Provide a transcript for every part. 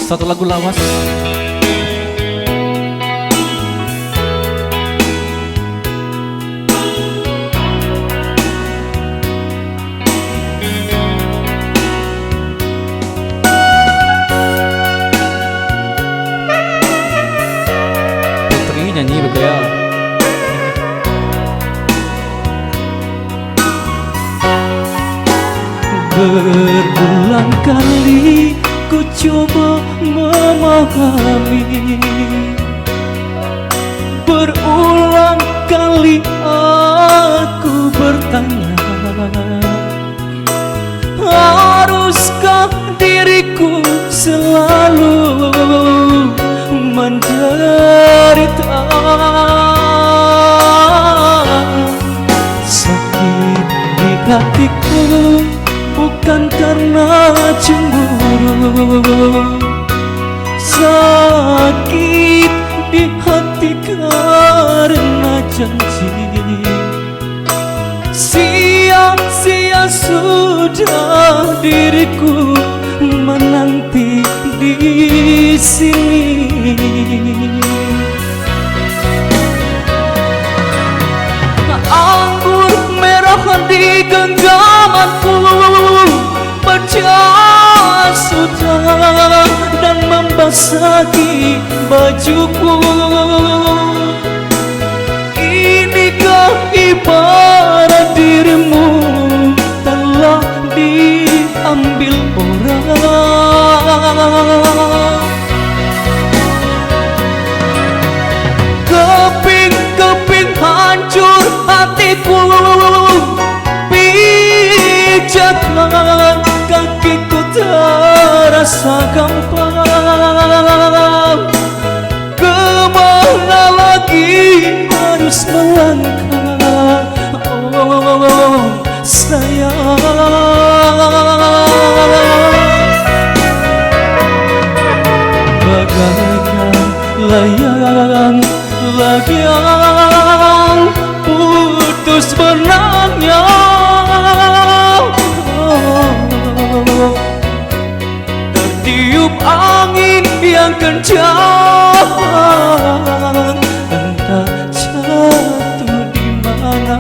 Satu lagu lawas. Putri nyanyi begitu ya. Berulang kali ku coba memahami, berulang kali aku bertanya, haruskah diriku selalu menderita? Sakit di hatiku bukan karena cemburu, sakit di hati karena janji. Sia-sia sudah diriku menanti di sini. Anggur merah di genggamanku pecah sudah dan membasahi bajuku. Inikah ibarat dirimu telah diambil orang? Keping-keping hancur hatiku, pijakan kakiku terasa gampang. Kemana lagi harus melangkah, oh sayang. Bagaikan layang putus benangnya, tertiup angin yang kencang, entah jatuh di mana.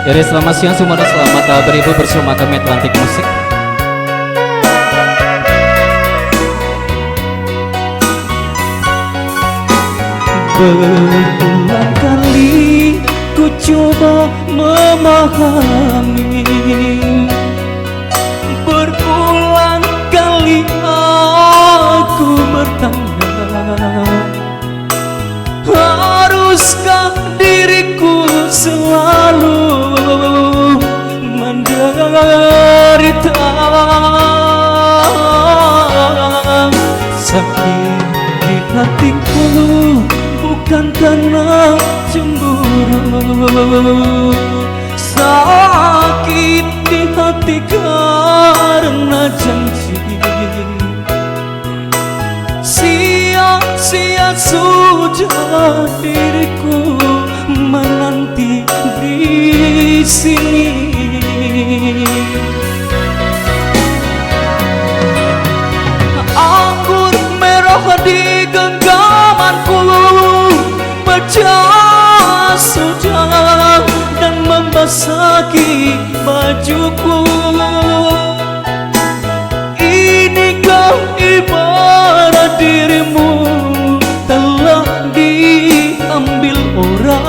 Jadi selamat siang semuanya, selamat beribu bersama kami Atlantik Musik. Berulang kali ku coba memahami, berulang kali aku bertanya, haruskah diriku selalu menderita? Sakit di hatiku bukan karena cemburu, sakit di hati karena janji. Sia-sia sudah diriku menanti di sini. Anggur merah di genggamanku pecah sudah dan membasahi bajuku. Inikah ibarat dirimu telah diambil orang?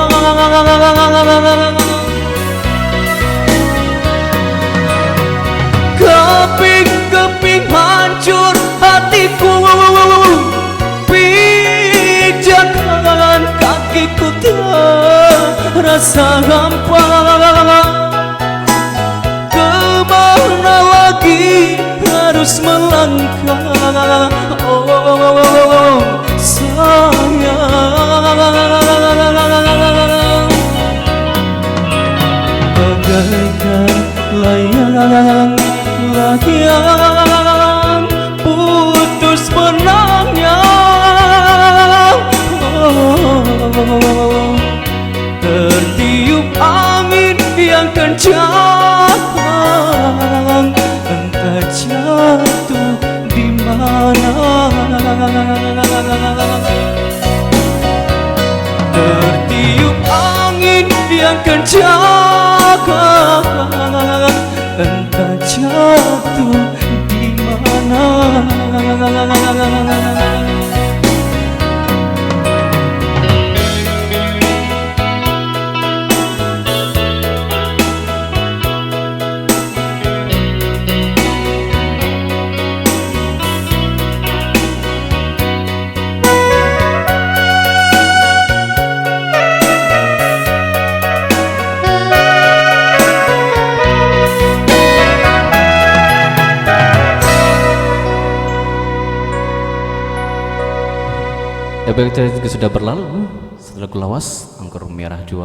Keping-keping hancur hatiku, pijakan kakiku terasa gampang. Kemana lagi harus melangkah, oh sayang. Bagaikan layang yang kan jaga entah jatuh di mana. Ya baik, kita juga sudah berlalu setelah lawas angker merah jua.